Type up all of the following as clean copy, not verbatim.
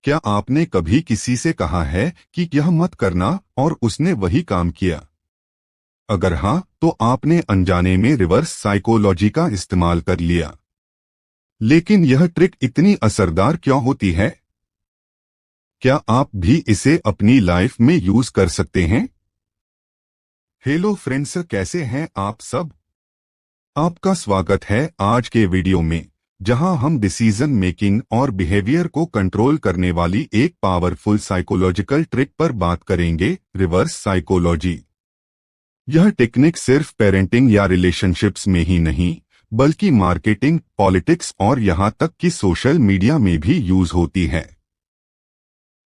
क्या आपने कभी किसी से कहा है कि यह मत करना और उसने वही काम किया? अगर हाँ, तो आपने अनजाने में रिवर्स साइकोलॉजी का इस्तेमाल कर लिया। लेकिन यह ट्रिक इतनी असरदार क्यों होती है? क्या आप भी इसे अपनी लाइफ में यूज कर सकते हैं? हेलो फ्रेंड्स, कैसे हैं आप सब? आपका स्वागत है आज के वीडियो में, जहां हम डिसीजन मेकिंग और बिहेवियर को कंट्रोल करने वाली एक पावरफुल साइकोलॉजिकल ट्रिक पर बात करेंगे, रिवर्स साइकोलॉजी। यह टेक्निक सिर्फ पेरेंटिंग या रिलेशनशिप्स में ही नहीं, बल्कि मार्केटिंग, पॉलिटिक्स और यहां तक कि सोशल मीडिया में भी यूज होती है।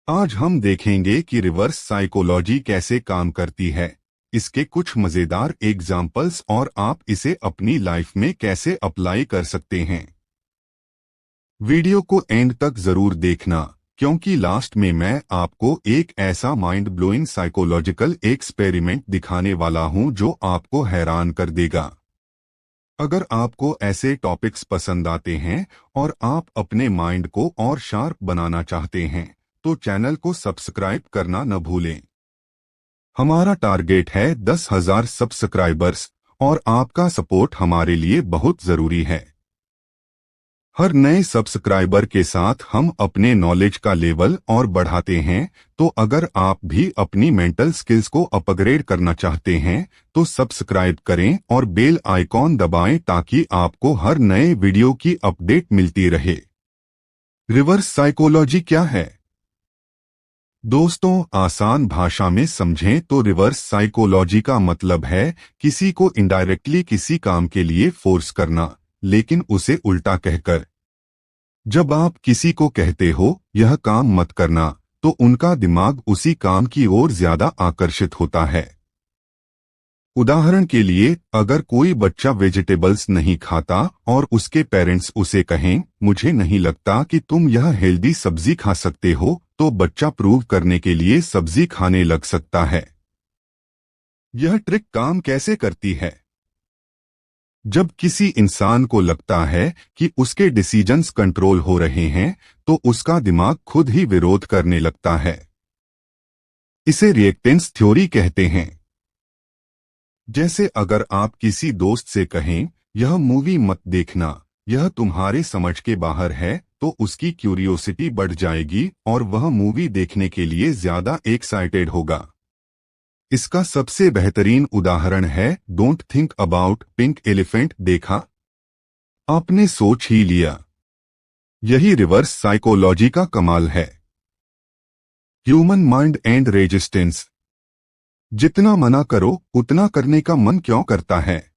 आज हम देखेंगे कि रिवर्स साइकोलॉजी कैसे काम करती है, इसके कुछ मजेदार एग्जाम्पल्स और आप इसे अपनी लाइफ में कैसे अप्लाई कर सकते हैं। वीडियो को एंड तक जरूर देखना, क्योंकि लास्ट में मैं आपको एक ऐसा माइंड ब्लोइंग साइकोलॉजिकल एक्सपेरिमेंट दिखाने वाला हूं जो आपको हैरान कर देगा। अगर आपको ऐसे टॉपिक्स पसंद आते हैं और आप अपने माइंड को और शार्प बनाना चाहते हैं, तो चैनल को सब्सक्राइब करना न भूलें। हमारा टारगेट है 10,000 सब्सक्राइबर्स और आपका सपोर्ट हमारे लिए बहुत जरूरी है। हर नए सब्सक्राइबर के साथ हम अपने नॉलेज का लेवल और बढ़ाते हैं, तो अगर आप भी अपनी मेंटल स्किल्स को अपग्रेड करना चाहते हैं, तो सब्सक्राइब करें और बेल आइकॉन दबाएं ताकि आपको हर नए वीडियो की अपडेट मिलती रहे। रिवर्स साइकोलॉजी क्या है? दोस्तों, आसान भाषा में समझें तो रिवर्स साइकोलॉजी का मतलब है किसी को इनडायरेक्टली किसी काम के लिए फोर्स करना, लेकिन उसे उल्टा कहकर। जब आप किसी को कहते हो यह काम मत करना, तो उनका दिमाग उसी काम की ओर ज्यादा आकर्षित होता है। उदाहरण के लिए, अगर कोई बच्चा वेजिटेबल्स नहीं खाता और उसके पेरेंट्स उसे कहें, मुझे नहीं लगता कि तुम यह हेल्दी सब्जी खा सकते हो, तो बच्चा प्रूव करने के लिए सब्जी खाने लग सकता है। यह ट्रिक काम कैसे करती है? जब किसी इंसान को लगता है कि उसके डिसीजंस कंट्रोल हो रहे हैं, तो उसका दिमाग खुद ही विरोध करने लगता है। इसे रिएक्टेंस थ्योरी कहते हैं। जैसे अगर आप किसी दोस्त से कहें, यह मूवी मत देखना, यह तुम्हारे समझ के बाहर है, तो उसकी क्यूरियोसिटी बढ़ जाएगी और वह मूवी देखने के लिए ज्यादा एक्साइटेड होगा। इसका सबसे बेहतरीन उदाहरण है don't think about pink elephant. देखा? आपने सोच ही लिया। यही रिवर्स साइकोलॉजी का कमाल है। Human mind and resistance. जितना मना करो उतना करने का मन क्यों करता है?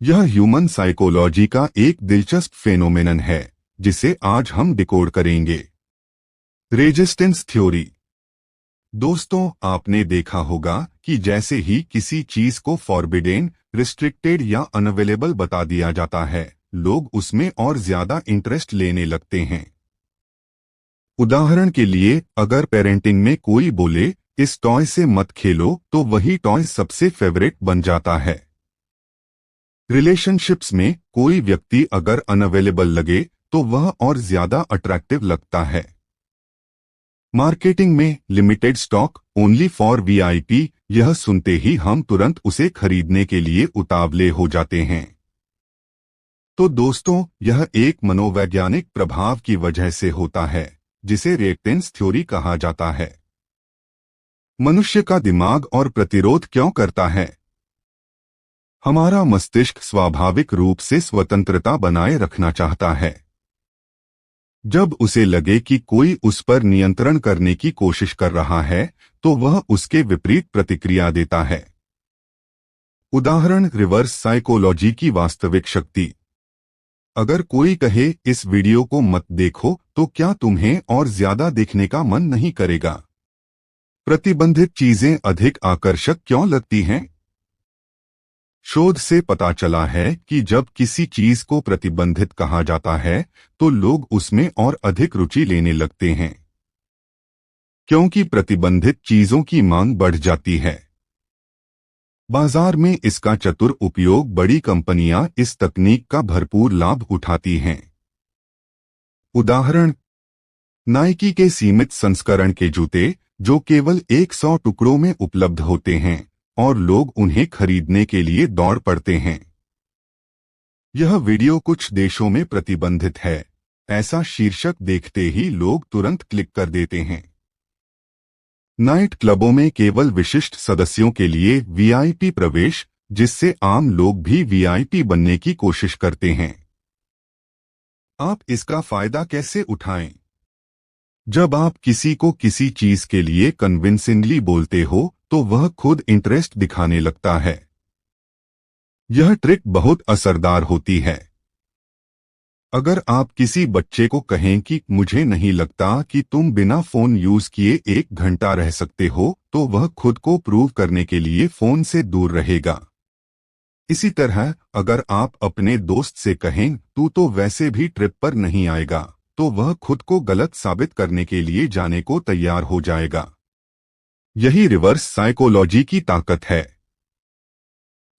यह ह्यूमन साइकोलॉजी का एक दिलचस्प फेनोमेनन है, जिसे आज हम डिकोड करेंगे। Resistance theory. दोस्तों, आपने देखा होगा कि जैसे ही किसी चीज को फॉरबिडेन, रिस्ट्रिक्टेड या अनअवेलेबल बता दिया जाता है, लोग उसमें और ज्यादा इंटरेस्ट लेने लगते हैं। उदाहरण के लिए, अगर पेरेंटिंग में कोई बोले इस टॉय से मत खेलो, तो वही टॉय सबसे फेवरेट बन जाता है। रिलेशनशिप्स में कोई व्यक्ति अगर अनअवेलेबल लगे, तो वह और ज्यादा अट्रैक्टिव लगता है। मार्केटिंग में limited stock, only for VIP, यह सुनते ही हम तुरंत उसे खरीदने के लिए उतावले हो जाते हैं। तो दोस्तों, यह एक मनोवैज्ञानिक प्रभाव की वजह से होता है, जिसे रिएक्टेंस थ्योरी कहा जाता है। मनुष्य का दिमाग और प्रतिरोध क्यों करता है? हमारा मस्तिष्क स्वाभाविक रूप से स्वतंत्रता बनाए रखना चाहता है। जब उसे लगे कि कोई उस पर नियंत्रण करने की कोशिश कर रहा है, तो वह उसके विपरीत प्रतिक्रिया देता है। उदाहरण, रिवर्स साइकोलॉजी की वास्तविक शक्ति। अगर कोई कहे इस वीडियो को मत देखो, तो क्या तुम्हें और ज्यादा देखने का मन नहीं करेगा? प्रतिबंधित चीजें अधिक आकर्षक क्यों लगती हैं? शोध से पता चला है कि जब किसी चीज को प्रतिबंधित कहा जाता है, तो लोग उसमें और अधिक रुचि लेने लगते हैं, क्योंकि प्रतिबंधित चीजों की मांग बढ़ जाती है। बाजार में इसका चतुर उपयोग बड़ी कंपनियां इस तकनीक का भरपूर लाभ उठाती हैं। उदाहरण, नाइकी के सीमित संस्करण के जूते जो केवल 100 टुकड़ों में उपलब्ध होते हैं और लोग उन्हें खरीदने के लिए दौड़ पड़ते हैं। यह वीडियो कुछ देशों में प्रतिबंधित है। ऐसा शीर्षक देखते ही लोग तुरंत क्लिक कर देते हैं। नाइट क्लबों में केवल विशिष्ट सदस्यों के लिए वीआईपी प्रवेश, जिससे आम लोग भी वीआईपी बनने की कोशिश करते हैं। आप इसका फायदा कैसे उठाएं? जब आप किसी को किसी चीज के लिए कन्विंसिंगली बोलते हो तो वह खुद इंटरेस्ट दिखाने लगता है। यह ट्रिक बहुत असरदार होती है। अगर आप किसी बच्चे को कहें कि मुझे नहीं लगता कि तुम बिना फोन यूज किए 1 घंटा रह सकते हो, तो वह खुद को प्रूव करने के लिए फोन से दूर रहेगा। इसी तरह अगर आप अपने दोस्त से कहें तू तो वैसे भी ट्रिप पर नहीं आएगा, तो वह खुद को गलत साबित करने के लिए जाने को तैयार हो जाएगा। यही रिवर्स साइकोलॉजी की ताकत है।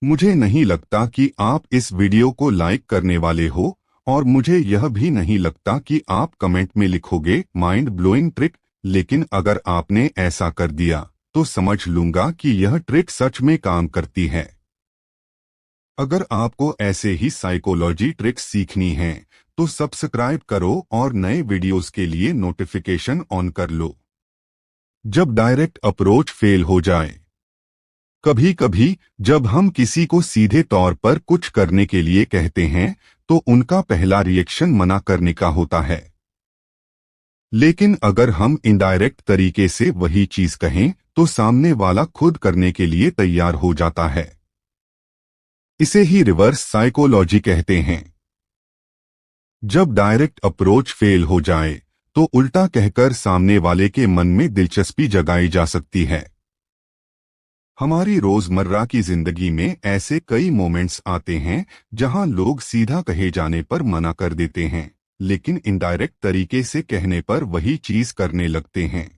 मुझे नहीं लगता कि आप इस वीडियो को लाइक करने वाले हो, और मुझे यह भी नहीं लगता कि आप कमेंट में लिखोगे माइंड ब्लोइंग ट्रिक, लेकिन अगर आपने ऐसा कर दिया तो समझ लूंगा कि यह ट्रिक सच में काम करती है। अगर आपको ऐसे ही साइकोलॉजी ट्रिक्स सीखनी है तो सब्सक्राइब करो और नए वीडियोस के लिए नोटिफिकेशन ऑन कर लो। जब डायरेक्ट अप्रोच फेल हो जाए। कभी कभी जब हम किसी को सीधे तौर पर कुछ करने के लिए कहते हैं तो उनका पहला रिएक्शन मना करने का होता है। लेकिन अगर हम इनडायरेक्ट तरीके से वही चीज कहें तो सामने वाला खुद करने के लिए तैयार हो जाता है। इसे ही रिवर्स साइकोलॉजी कहते हैं। जब डायरेक्ट अप्रोच फेल हो जाए तो उल्टा कहकर सामने वाले के मन में दिलचस्पी जगाई जा सकती है। हमारी रोजमर्रा की जिंदगी में ऐसे कई मोमेंट्स आते हैं जहां लोग सीधा कहे जाने पर मना कर देते हैं, लेकिन इनडायरेक्ट तरीके से कहने पर वही चीज करने लगते हैं।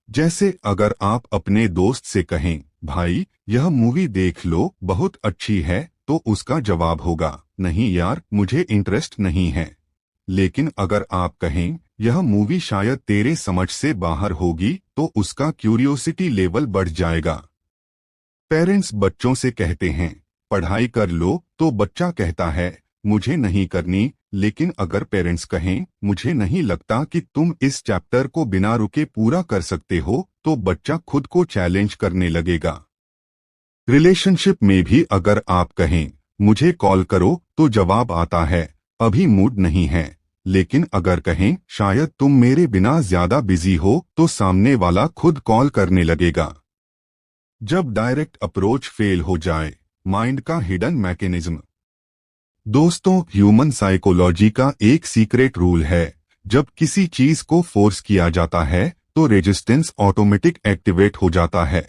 जैसे अगर आप अपने दोस्त से कहें भाई यह मूवी देख लो बहुत अच्छी है, तो उसका जवाब होगा नहीं यार मुझे इंटरेस्ट नहीं है। लेकिन अगर आप कहें यह मूवी शायद तेरे समझ से बाहर होगी, तो उसका क्यूरियोसिटी लेवल बढ़ जाएगा। पेरेंट्स बच्चों से कहते हैं पढ़ाई कर लो, तो बच्चा कहता है मुझे नहीं करनी, लेकिन अगर पेरेंट्स कहें मुझे नहीं लगता कि तुम इस चैप्टर को बिना रुके पूरा कर सकते हो, तो बच्चा खुद को चैलेंज करने लगेगा। रिलेशनशिप में भी अगर आप कहें मुझे कॉल करो, तो जवाब आता है अभी मूड नहीं है। लेकिन अगर कहें शायद तुम मेरे बिना ज्यादा बिजी हो, तो सामने वाला खुद कॉल करने लगेगा। जब डायरेक्ट अप्रोच फेल हो जाए। माइंड का हिडन मैकेनिज्म। दोस्तों, ह्यूमन साइकोलॉजी का एक सीक्रेट रूल है, जब किसी चीज को फोर्स किया जाता है तो रेजिस्टेंस ऑटोमेटिक एक्टिवेट हो जाता है।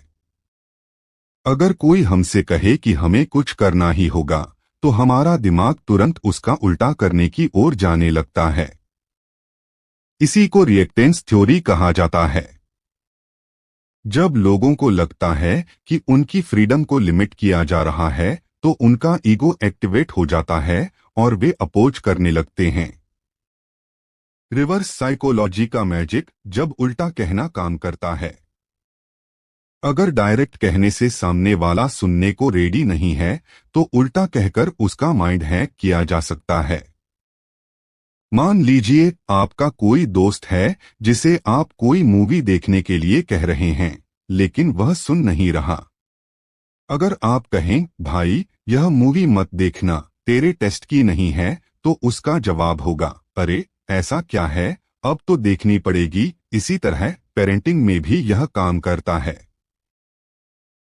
अगर कोई हमसे कहे कि हमें कुछ करना ही होगा, तो हमारा दिमाग तुरंत उसका उल्टा करने की ओर जाने लगता है। इसी को रिएक्टेंस थ्योरी कहा जाता है। जब लोगों को लगता है कि उनकी फ्रीडम को लिमिट किया जा रहा है, तो उनका ईगो एक्टिवेट हो जाता है और वे अपोज करने लगते हैं। रिवर्स साइकोलॉजी का मैजिक, जब उल्टा कहना काम करता है। अगर डायरेक्ट कहने से सामने वाला सुनने को रेडी नहीं है, तो उल्टा कहकर उसका माइंड हैक किया जा सकता है। मान लीजिए आपका कोई दोस्त है जिसे आप कोई मूवी देखने के लिए कह रहे हैं, लेकिन वह सुन नहीं रहा। अगर आप कहें भाई यह मूवी मत देखना, तेरे टेस्ट की नहीं है, तो उसका जवाब होगा अरे ऐसा क्या है, अब तो देखनी पड़ेगी। इसी तरह पेरेंटिंग में भी यह काम करता है।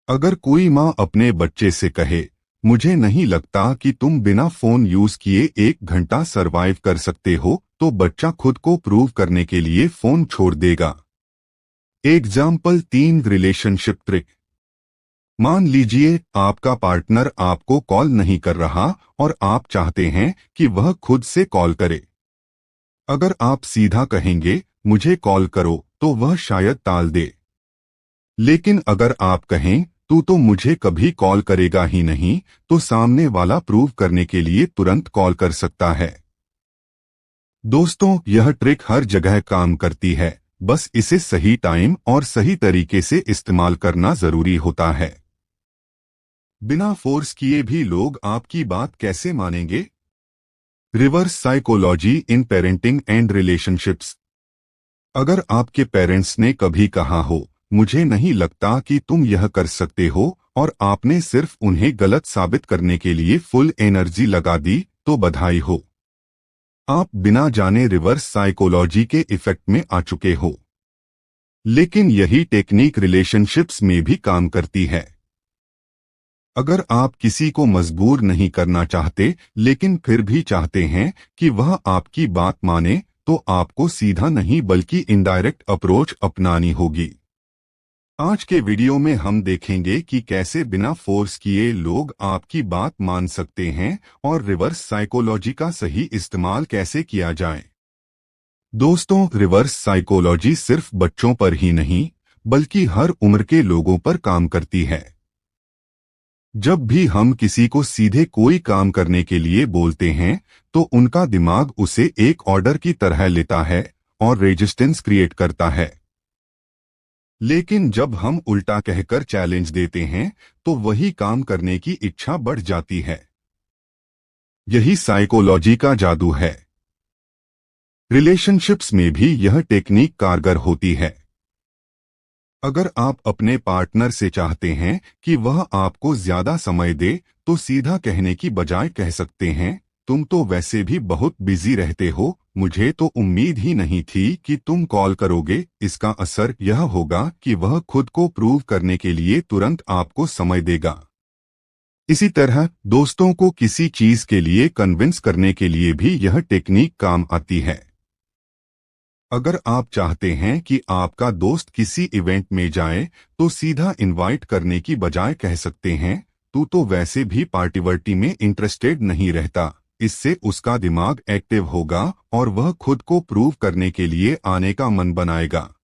अगर कोई माँ अपने बच्चे से कहे मुझे नहीं लगता कि तुम बिना फोन यूज किए 1 घंटा सरवाइव कर सकते हो, तो बच्चा खुद को प्रूव करने के लिए फोन छोड़ देगा। Example 3 relationship trick. मान लीजिए आपका पार्टनर आपको कॉल नहीं कर रहा और आप चाहते हैं कि वह खुद से कॉल करे। अगर आप सीधा कहेंगे मुझे कॉल करो, तो वह शायद टाल दे। लेकिन अगर आप कहें तू तो मुझे कभी कॉल करेगा ही नहीं, तो सामने वाला प्रूव करने के लिए तुरंत कॉल कर सकता है। दोस्तों, यह ट्रिक हर जगह काम करती है, बस इसे सही टाइम और सही तरीके से इस्तेमाल करना जरूरी होता है। बिना फोर्स किए भी लोग आपकी बात कैसे मानेंगे? Reverse psychology in parenting and relationships. अगर आपके पेरेंट्स ने कभी कहा हो, मुझे नहीं लगता कि तुम यह कर सकते हो, और आपने सिर्फ उन्हें गलत साबित करने के लिए फुल एनर्जी लगा दी, तो बधाई हो। आप बिना जाने रिवर्स साइकोलॉजी के इफेक्ट में आ चुके हो। लेकिन यही टेक्निक रिलेशनशिप्स में भी काम करती है। अगर आप किसी को मजबूर नहीं करना चाहते, लेकिन फिर भी चाहते हैं कि वह आपकी बात माने, तो आपको सीधा नहीं बल्कि इनडायरेक्ट अप्रोच अपनानी होगी। आज के वीडियो में हम देखेंगे कि कैसे बिना फोर्स किए लोग आपकी बात मान सकते हैं और रिवर्स साइकोलॉजी का सही इस्तेमाल कैसे किया जाए। दोस्तों, रिवर्स साइकोलॉजी सिर्फ बच्चों पर ही नहीं, बल्कि हर उम्र के लोगों पर काम करती है। जब भी हम किसी को सीधे कोई काम करने के लिए बोलते हैं, तो उनका दिमाग उसे एक ऑर्डर की तरह लेता है और रेजिस्टेंस क्रिएट करता है। लेकिन जब हम उल्टा कहकर चैलेंज देते हैं, तो वही काम करने की इच्छा बढ़ जाती है। यही साइकोलॉजी का जादू है। रिलेशनशिप्स में भी यह टेक्निक कारगर होती है। अगर आप अपने पार्टनर से चाहते हैं कि वह आपको ज्यादा समय दे, तो सीधा कहने की बजाय कह सकते हैं, तुम तो वैसे भी बहुत बिजी रहते हो, मुझे तो उम्मीद ही नहीं थी कि तुम कॉल करोगे। इसका असर यह होगा कि वह खुद को प्रूव करने के लिए तुरंत आपको समय देगा। इसी तरह दोस्तों को किसी चीज के लिए कन्विंस करने के लिए भी यह टेक्निक काम आती है। अगर आप चाहते हैं कि आपका दोस्त किसी इवेंट में जाए, तो सीधा इनवाइट करने की बजाय कह सकते हैं, तू तो वैसे भी पार्टी में इंटरेस्टेड नहीं रहता। इससे उसका दिमाग एक्टिव होगा और वह खुद को प्रूव करने के लिए आने का मन बनाएगा।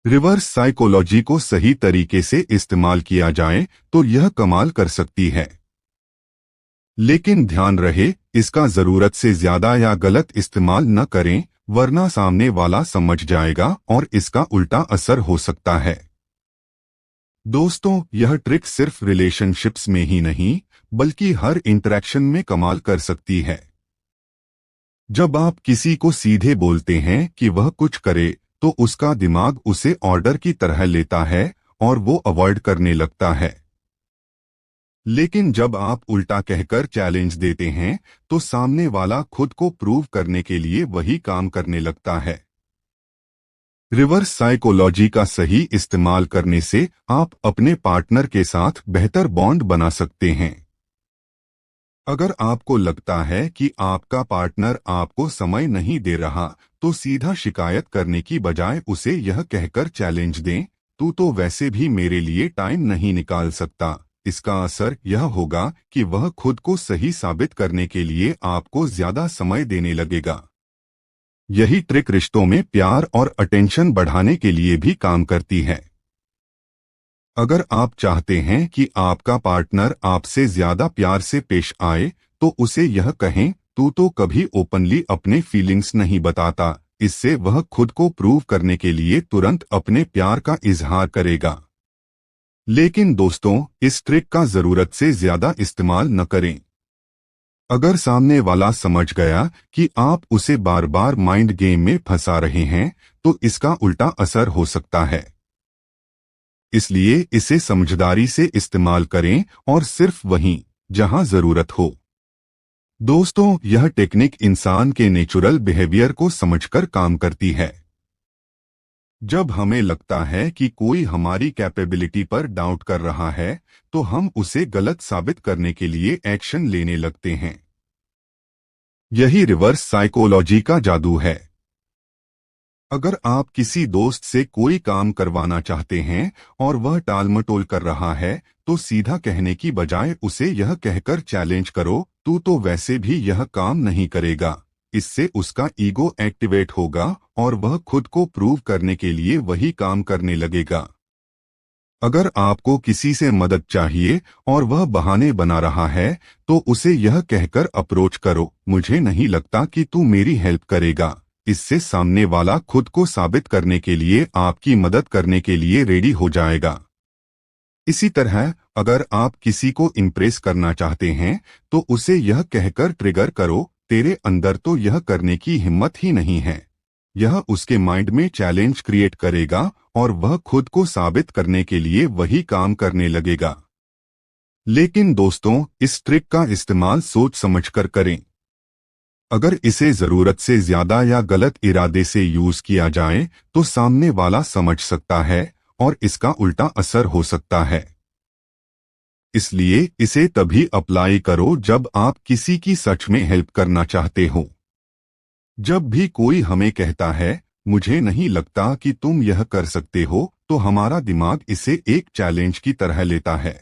रिवर्स साइकोलॉजी को सही तरीके से इस्तेमाल किया जाए तो यह कमाल कर सकती है। लेकिन ध्यान रहे, इसका जरूरत से ज्यादा या गलत इस्तेमाल न करें, वरना सामने वाला समझ जाएगा और इसका उल्टा असर हो सकता है। दोस्तों, यह ट्रिक सिर्फ रिलेशनशिप्स में ही नहीं, बल्कि हर इंटरेक्शन में कमाल कर सकती है। जब आप किसी को सीधे बोलते हैं कि वह कुछ करे, तो उसका दिमाग उसे ऑर्डर की तरह लेता है और वो अवॉइड करने लगता है। लेकिन जब आप उल्टा कहकर चैलेंज देते हैं, तो सामने वाला खुद को प्रूव करने के लिए वही काम करने लगता है। रिवर्स साइकोलॉजी का सही इस्तेमाल करने से आप अपने पार्टनर के साथ बेहतर बॉन्ड बना सकते हैं। अगर आपको लगता है कि आपका पार्टनर आपको समय नहीं दे रहा, तो सीधा शिकायत करने की बजाय उसे यह कहकर चैलेंज दें, तू तो वैसे भी मेरे लिए टाइम नहीं निकाल सकता। इसका असर यह होगा कि वह खुद को सही साबित करने के लिए आपको ज्यादा समय देने लगेगा। यही ट्रिक रिश्तों में प्यार और अटेंशन बढ़ाने के लिए भी काम करती है। अगर आप चाहते हैं कि आपका पार्टनर आपसे ज्यादा प्यार से पेश आए, तो उसे यह कहें, तू तो कभी ओपनली अपने फीलिंग्स नहीं बताता। इससे वह खुद को प्रूव करने के लिए तुरंत अपने प्यार का इजहार करेगा। लेकिन दोस्तों, इस ट्रिक का जरूरत से ज्यादा इस्तेमाल न करें। अगर सामने वाला समझ गया कि आप उसे बार बार माइंड गेम में फंसा रहे हैं, तो इसका उल्टा असर हो सकता है। इसलिए इसे समझदारी से इस्तेमाल करें और सिर्फ वहीं जहां जरूरत हो। दोस्तों, यह टेक्निक इंसान के नेचुरल बिहेवियर को समझकर काम करती है। जब हमें लगता है कि कोई हमारी कैपेबिलिटी पर डाउट कर रहा है, तो हम उसे गलत साबित करने के लिए एक्शन लेने लगते हैं। यही रिवर्स साइकोलॉजी का जादू है। अगर आप किसी दोस्त से कोई काम करवाना चाहते हैं और वह टालमटोल कर रहा है, तो सीधा कहने की बजाय उसे यह कहकर चैलेंज करो, तू तो वैसे भी यह काम नहीं करेगा। इससे उसका ईगो एक्टिवेट होगा और वह खुद को प्रूव करने के लिए वही काम करने लगेगा। अगर आपको किसी से मदद चाहिए और वह बहाने बना रहा है तो उसे यह कहकर अप्रोच करो, मुझे नहीं लगता कि तू मेरी हेल्प करेगा। इससे सामने वाला खुद को साबित करने के लिए आपकी मदद करने के लिए रेडी हो जाएगा। इसी तरह अगर आप किसी को इम्प्रेस करना चाहते हैं तो उसे यह कहकर ट्रिगर करो, तेरे अंदर तो यह करने की हिम्मत ही नहीं है। यह उसके माइंड में चैलेंज क्रिएट करेगा और वह खुद को साबित करने के लिए वही काम करने लगेगा। लेकिन दोस्तों, इस ट्रिक का इस्तेमाल सोच समझकर करें। अगर इसे जरूरत से ज्यादा या गलत इरादे से यूज किया जाए तो सामने वाला समझ सकता है और इसका उल्टा असर हो सकता है। इसलिए इसे तभी अप्लाई करो जब आप किसी की सच में हेल्प करना चाहते हो। जब भी कोई हमें कहता है मुझे नहीं लगता कि तुम यह कर सकते हो, तो हमारा दिमाग इसे एक चैलेंज की तरह लेता है।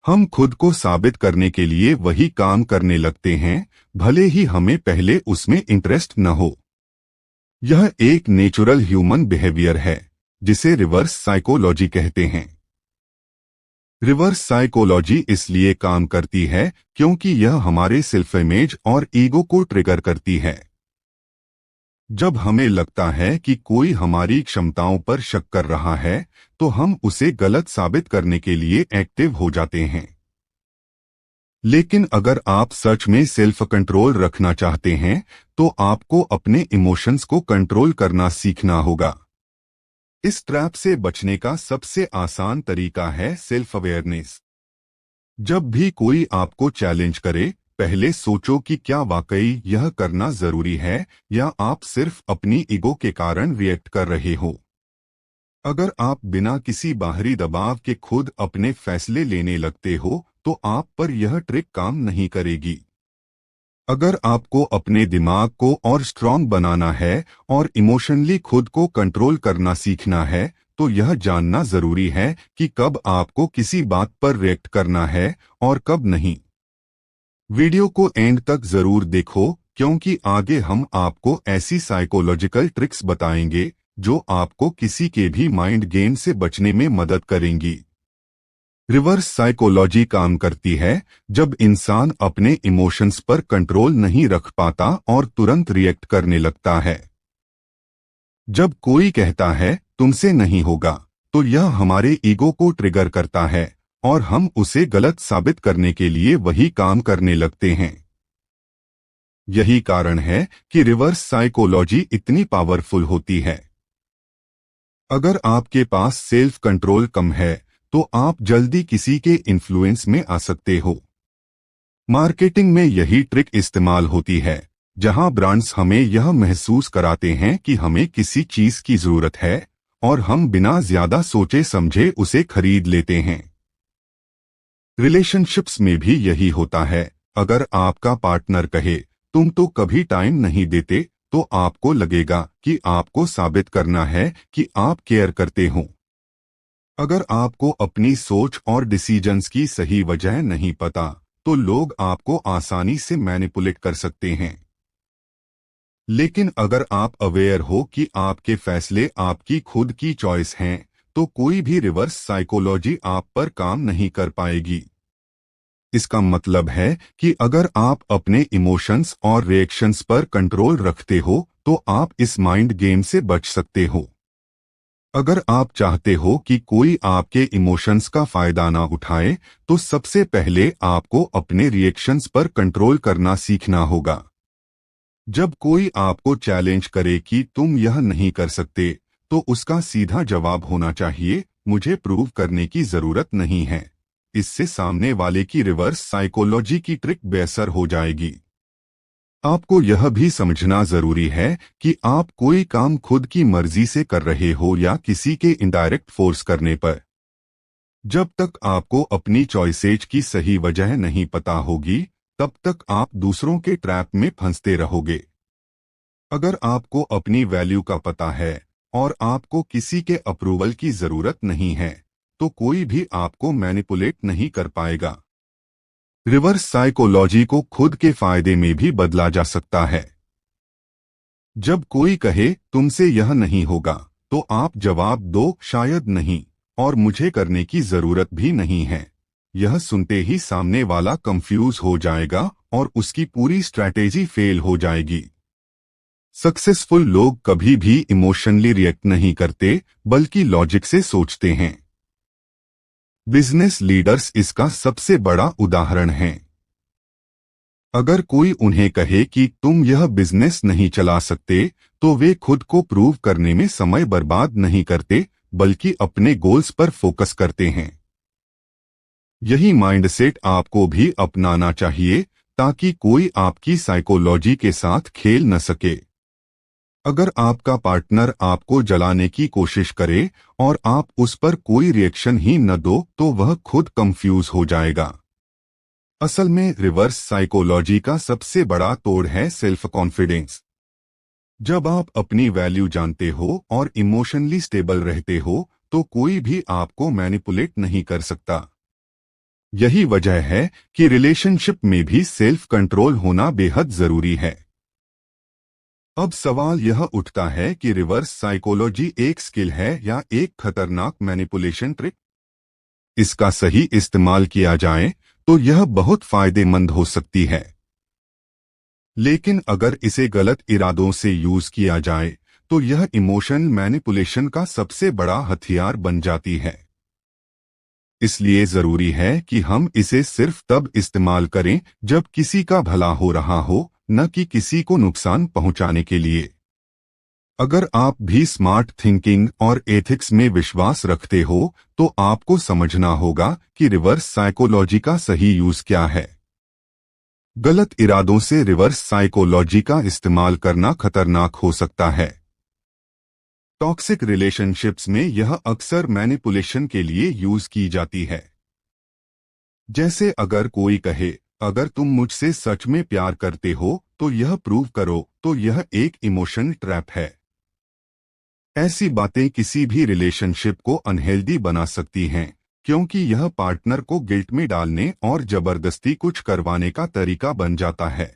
हम खुद को साबित करने के लिए वही काम करने लगते हैं, भले ही हमें पहले उसमें इंटरेस्ट न हो। यह एक नेचुरल ह्यूमन बिहेवियर है जिसे रिवर्स साइकोलॉजी कहते हैं। रिवर्स साइकोलॉजी इसलिए काम करती है क्योंकि यह हमारे सेल्फ इमेज और ईगो को ट्रिगर करती है। जब हमें लगता है कि कोई हमारी क्षमताओं पर शक कर रहा है तो हम उसे गलत साबित करने के लिए एक्टिव हो जाते हैं। लेकिन अगर आप सच में सेल्फ कंट्रोल रखना चाहते हैं तो आपको अपने इमोशंस को कंट्रोल करना सीखना होगा। इस ट्रैप से बचने का सबसे आसान तरीका है सेल्फ अवेयरनेस। जब भी कोई आपको चैलेंज करे, पहले सोचो कि क्या वाकई यह करना जरूरी है या आप सिर्फ अपनी ईगो के कारण रिएक्ट कर रहे हो। अगर आप बिना किसी बाहरी दबाव के खुद अपने फैसले लेने लगते हो तो आप पर यह ट्रिक काम नहीं करेगी। अगर आपको अपने दिमाग को और स्ट्रांग बनाना है और इमोशनली खुद को कंट्रोल करना सीखना है तो यह जानना जरूरी है कि कब आपको किसी बात पर रिएक्ट करना है और कब नहीं। वीडियो को एंड तक जरूर देखो क्योंकि आगे हम आपको ऐसी साइकोलॉजिकल ट्रिक्स बताएंगे जो आपको किसी के भी माइंड गेम से बचने में मदद करेंगी। रिवर्स साइकोलॉजी काम करती है जब इंसान अपने इमोशंस पर कंट्रोल नहीं रख पाता और तुरंत रिएक्ट करने लगता है। जब कोई कहता है तुमसे नहीं होगा तो यह हमारे ईगो को ट्रिगर करता है और हम उसे गलत साबित करने के लिए वही काम करने लगते हैं। यही कारण है कि रिवर्स साइकोलॉजी इतनी पावरफुल होती है। अगर आपके पास सेल्फ कंट्रोल कम है तो आप जल्दी किसी के इन्फ्लुएंस में आ सकते हो। मार्केटिंग में यही ट्रिक इस्तेमाल होती है, जहां ब्रांड्स हमें यह महसूस कराते हैं कि हमें किसी चीज की जरूरत है और हम बिना ज्यादा सोचे समझे उसे खरीद लेते हैं। रिलेशनशिप्स में भी यही होता है। अगर आपका पार्टनर कहे तुम तो कभी टाइम नहीं देते तो आपको लगेगा कि आपको साबित करना है कि आप केयर करते हो। अगर आपको अपनी सोच और डिसीजंस की सही वजह नहीं पता तो लोग आपको आसानी से मैनिपुलेट कर सकते हैं। लेकिन अगर आप अवेयर हो कि आपके फैसले आपकी खुद की चॉइस हैं तो कोई भी रिवर्स साइकोलॉजी आप पर काम नहीं कर पाएगी। इसका मतलब है कि अगर आप अपने इमोशंस और रिएक्शंस पर कंट्रोल रखते हो तो आप इस माइंड गेम से बच सकते हो। अगर आप चाहते हो कि कोई आपके इमोशंस का फायदा ना उठाए तो सबसे पहले आपको अपने रिएक्शंस पर कंट्रोल करना सीखना होगा। जब कोई आपको चैलेंज करे कि तुम यह नहीं कर सकते तो उसका सीधा जवाब होना चाहिए मुझे प्रूव करने की जरूरत नहीं है। इससे सामने वाले की रिवर्स साइकोलॉजी की ट्रिक बेअसर हो जाएगी। आपको यह भी समझना जरूरी है कि आप कोई काम खुद की मर्जी से कर रहे हो या किसी के इनडायरेक्ट फोर्स करने पर। जब तक आपको अपनी चॉइसेज की सही वजह नहीं पता होगी तब तक आप दूसरों के ट्रैप में फंसते रहोगे। अगर आपको अपनी वैल्यू का पता है और आपको किसी के अप्रूवल की जरूरत नहीं है तो कोई भी आपको मैनिपुलेट नहीं कर पाएगा। रिवर्स साइकोलॉजी को खुद के फायदे में भी बदला जा सकता है। जब कोई कहे तुमसे यह नहीं होगा तो आप जवाब दो शायद नहीं और मुझे करने की जरूरत भी नहीं है। यह सुनते ही सामने वाला कंफ्यूज हो जाएगा और उसकी पूरी स्ट्रैटेजी फेल हो जाएगी। सक्सेसफुल लोग कभी भी इमोशनली रिएक्ट नहीं करते, बल्कि लॉजिक से सोचते हैं। बिजनेस लीडर्स इसका सबसे बड़ा उदाहरण हैं। अगर कोई उन्हें कहे कि तुम यह बिजनेस नहीं चला सकते, तो वे खुद को प्रूव करने में समय बर्बाद नहीं करते, बल्कि अपने गोल्स पर फोकस करते हैं। यही माइंडसेट आपको भी अपनाना चाहिए, ताकि कोई आपकी साइकोलॉजी के साथ खेल न सके। अगर आपका पार्टनर आपको जलाने की कोशिश करे और आप उस पर कोई रिएक्शन ही न दो, तो वह खुद कंफ्यूज हो जाएगा। असल में रिवर्स साइकोलॉजी का सबसे बड़ा तोड़ है सेल्फ कॉन्फिडेंस। जब आप अपनी वैल्यू जानते हो और इमोशनली स्टेबल रहते हो, तो कोई भी आपको मैनिपुलेट नहीं कर सकता। यही वजह है कि रिलेशनशिप में भी सेल्फ कंट्रोल होना बेहद जरूरी है। अब सवाल यह उठता है कि रिवर्स साइकोलॉजी एक स्किल है या एक खतरनाक मैनिपुलेशन ट्रिक। इसका सही इस्तेमाल किया जाए तो यह बहुत फायदेमंद हो सकती है, लेकिन अगर इसे गलत इरादों से यूज किया जाए तो यह इमोशन मैनिपुलेशन का सबसे बड़ा हथियार बन जाती है। इसलिए जरूरी है कि हम इसे सिर्फ तब इस्तेमाल करें जब किसी का भला हो रहा हो, न कि किसी को नुकसान पहुंचाने के लिए। अगर आप भी स्मार्ट थिंकिंग और एथिक्स में विश्वास रखते हो, तो आपको समझना होगा कि रिवर्स साइकोलॉजी का सही यूज क्या है। गलत इरादों से रिवर्स साइकोलॉजी का इस्तेमाल करना खतरनाक हो सकता है। टॉक्सिक रिलेशनशिप्स में यह अक्सर मैनिपुलेशन के लिए यूज की जाती है। जैसे अगर कोई कहे, अगर तुम मुझसे सच में प्यार करते हो तो यह प्रूव करो, तो यह एक इमोशन ट्रैप है। ऐसी बातें किसी भी रिलेशनशिप को अनहेल्दी बना सकती हैं, क्योंकि यह पार्टनर को गिल्ट में डालने और जबरदस्ती कुछ करवाने का तरीका बन जाता है।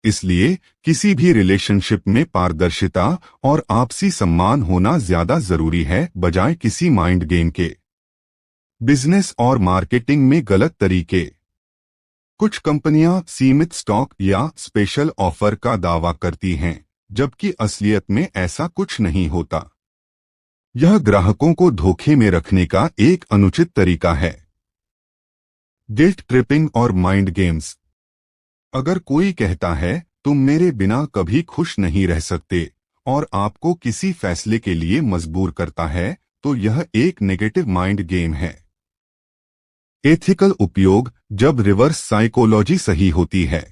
इसलिए किसी भी रिलेशनशिप में पारदर्शिता और आपसी सम्मान होना ज्यादा जरूरी है, बजाय किसी माइंड गेम के। बिजनेस और मार्केटिंग में गलत तरीके। कुछ कंपनियां सीमित स्टॉक या स्पेशल ऑफर का दावा करती हैं, जबकि असलियत में ऐसा कुछ नहीं होता। यह ग्राहकों को धोखे में रखने का एक अनुचित तरीका है। गिल्ट ट्रिपिंग और माइंड गेम्स। अगर कोई कहता है, तुम मेरे बिना कभी खुश नहीं रह सकते, और आपको किसी फैसले के लिए मजबूर करता है, तो यह एक नेगेटिव माइंड गेम है। एथिकल उपयोग। जब रिवर्स साइकोलॉजी सही होती है।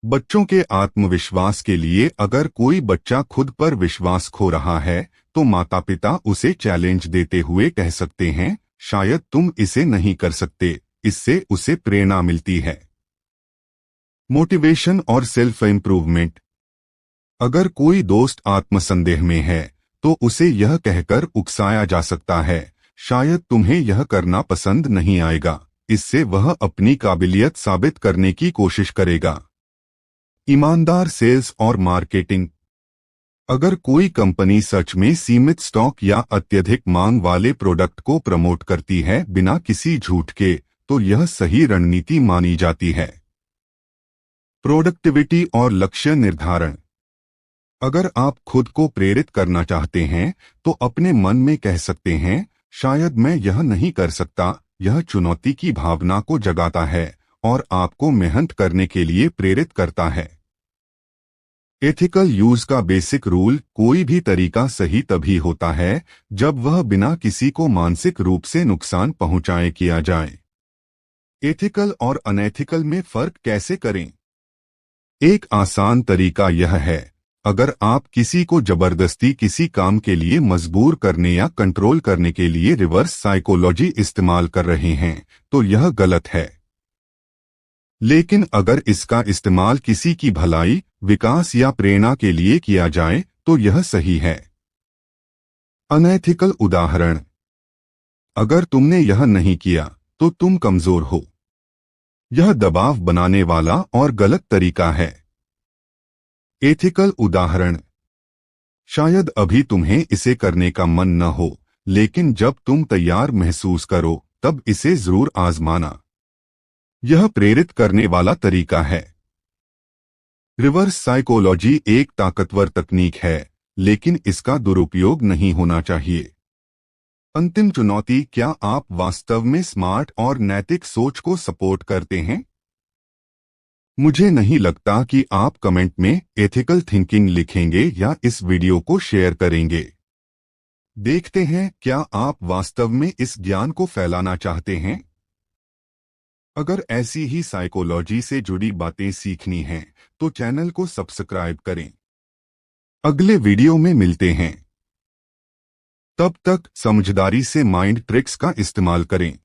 बच्चों के आत्मविश्वास के लिए अगर कोई बच्चा खुद पर विश्वास खो रहा है, तो माता पिता उसे चैलेंज देते हुए कह सकते हैं, शायद तुम इसे नहीं कर सकते। इससे उसे प्रेरणा मिलती है। मोटिवेशन और सेल्फ इम्प्रूवमेंट। अगर कोई दोस्त आत्मसंदेह में है, तो उसे यह कहकर उकसाया जा सकता है, शायद तुम्हें यह करना पसंद नहीं आएगा। इससे वह अपनी काबिलियत साबित करने की कोशिश करेगा। ईमानदार सेल्स और मार्केटिंग। अगर कोई कंपनी सच में सीमित स्टॉक या अत्यधिक मांग वाले प्रोडक्ट को प्रमोट करती है बिना किसी झूठ के, तो यह सही रणनीति मानी जाती है। प्रोडक्टिविटी और लक्ष्य निर्धारण। अगर आप खुद को प्रेरित करना चाहते हैं, तो अपने मन में कह सकते हैं, शायद मैं यह नहीं कर सकता। यह चुनौती की भावना को जगाता है और आपको मेहनत करने के लिए प्रेरित करता है। एथिकल यूज का बेसिक रूल। कोई भी तरीका सही तभी होता है जब वह बिना किसी को मानसिक रूप से नुकसान पहुंचाए किया जाए। एथिकल और अनएथिकल में फर्क कैसे करें? एक आसान तरीका यह है, अगर आप किसी को जबरदस्ती किसी काम के लिए मजबूर करने या कंट्रोल करने के लिए रिवर्स साइकोलॉजी इस्तेमाल कर रहे हैं, तो यह गलत है। लेकिन अगर इसका इस्तेमाल किसी की भलाई, विकास या प्रेरणा के लिए किया जाए, तो यह सही है। अनएथिकल उदाहरण। अगर तुमने यह नहीं किया, तो तुम कमजोर हो। यह दबाव बनाने वाला और गलत तरीका है। एथिकल उदाहरण। शायद अभी तुम्हें इसे करने का मन न हो, लेकिन जब तुम तैयार महसूस करो तब इसे जरूर आजमाना। यह प्रेरित करने वाला तरीका है। रिवर्स साइकोलॉजी एक ताकतवर तकनीक है, लेकिन इसका दुरुपयोग नहीं होना चाहिए। अंतिम चुनौती, क्या आप वास्तव में स्मार्ट और नैतिक सोच को सपोर्ट करते हैं? मुझे नहीं लगता कि आप कमेंट में एथिकल थिंकिंग लिखेंगे या इस वीडियो को शेयर करेंगे। देखते हैं क्या आप वास्तव में इस ज्ञान को फैलाना चाहते हैं। अगर ऐसी ही साइकोलॉजी से जुड़ी बातें सीखनी हैं, तो चैनल को सब्सक्राइब करें। अगले वीडियो में मिलते हैं। तब तक समझदारी से माइंड ट्रिक्स का इस्तेमाल करें।